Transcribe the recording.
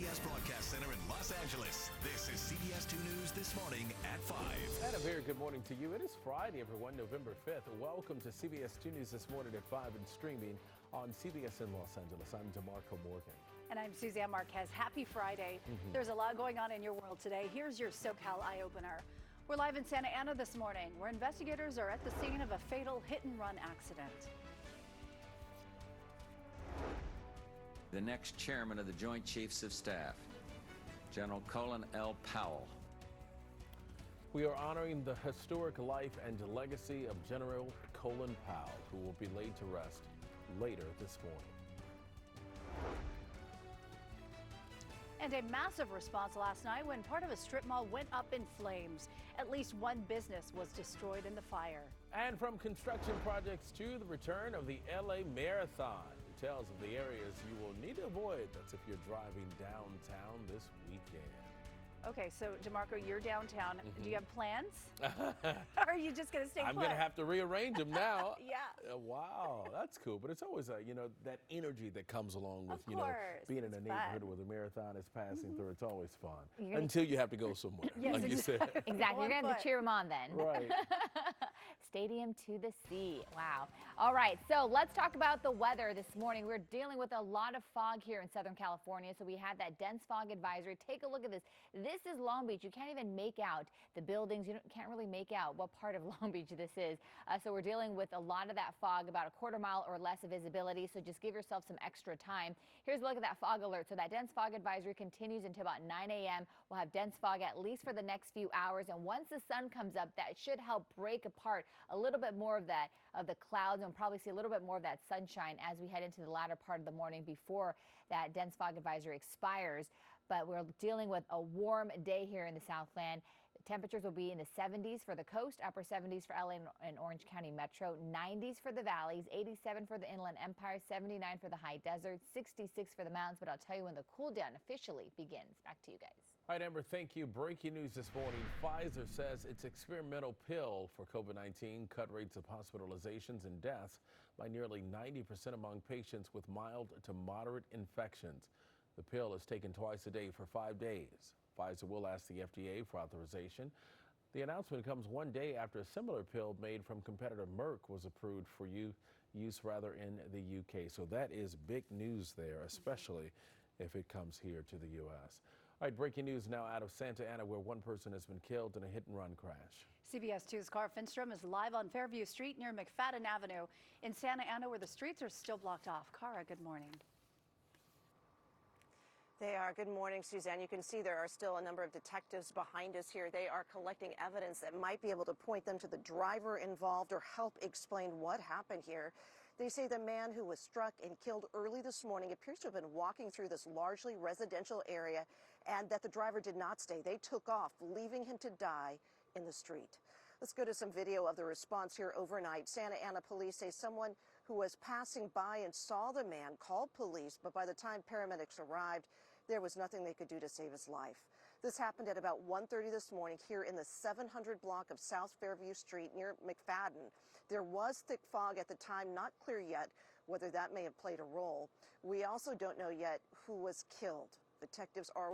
CBS Broadcast Center in Los Angeles. This is CBS 2 News This Morning at 5. And a very good morning to you. It is Friday, everyone, November 5th. Welcome to CBS 2 News This Morning at 5 and streaming on CBS in Los Angeles. I'm DeMarco Morgan. And I'm Suzanne Marquez. Happy Friday. There's a lot going on in your world today. Here's your SoCal eye-opener. We're live in Santa Ana this morning, where investigators are at the scene of a fatal hit-and-run accident. The next chairman of the Joint Chiefs of Staff, General Colin L. Powell. We are honoring the historic life and legacy of General Colin Powell, who will be laid to rest later this morning. And a massive response last night when part of a strip mall went up in flames. At least one business was destroyed in the fire. And from construction projects to the return of the LA Marathon. Details of the areas you will need to avoid. That's if you're driving downtown this weekend. Okay, so DeMarco, you're downtown. Do you have plans? Or are you just going to stay put? I'm going to have to rearrange them now. Yeah. Wow, that's cool. But it's always, that energy that comes along with, being in a neighborhood where the marathon is passing through. It's always fun. Until you have to go somewhere, like you said. Exactly. You're going to have to cheer them on then. Right. Stadium to the sea. Wow. All right. So let's talk about the weather this morning. We're dealing with a lot of fog here in Southern California. So we have that dense fog advisory. Take a look at this. This is Long Beach. You can't even make out the buildings. You can't really make out what part of Long Beach this is. So we're dealing with a lot of that fog, about a quarter mile or less of visibility. So just give yourself some extra time. Here's a look at that fog alert. So that dense fog advisory continues until about 9 a.m. We'll have dense fog at least for the next few hours. And once the sun comes up, that should help break apart a little bit more of that, of the clouds, and we'll probably see a little bit more of that sunshine as we head into the latter part of the morning before that dense fog advisory expires. But we're dealing with a warm day here in the Southland. Temperatures will be in the 70s for the coast, upper 70s for LA and Orange County Metro, 90s for the valleys, 87 for the Inland Empire, 79 for the high desert, 66 for the mountains. But I'll tell you when the cool down officially begins. Back to you guys. All right, Amber, thank you. Breaking news this morning. Pfizer says its experimental pill for COVID-19 cut rates of hospitalizations and deaths by nearly 90% among patients with mild to moderate infections. The pill is taken twice a day for 5 days. Pfizer will ask the FDA for authorization. The announcement comes one day after a similar pill made from competitor Merck was approved for use in the UK. So that is big news there, especially if it comes here to the U.S. All right, breaking news now out of Santa Ana, where one person has been killed in a hit-and-run crash. CBS 2's Cara Finstrom is live on Fairview Street near McFadden Avenue in Santa Ana, where the streets are still blocked off. Cara, good morning. They are. Good morning, Suzanne. You can see there are still a number of detectives behind us here. They are collecting evidence that might be able to point them to the driver involved or help explain what happened here. They say the man who was struck and killed early this morning appears to have been walking through this largely residential area and that the driver did not stay. They took off, leaving him to die in the street. Let's go to some video of the response here overnight. Santa Ana police say someone who was passing by and saw the man called police, but by the time paramedics arrived, there was nothing they could do to save his life. This happened at about 1:30 this morning here in the 700 block of South Fairview Street near McFadden. There was thick fog at the time, not clear yet whether that may have played a role. We also don't know yet who was killed. Detectives are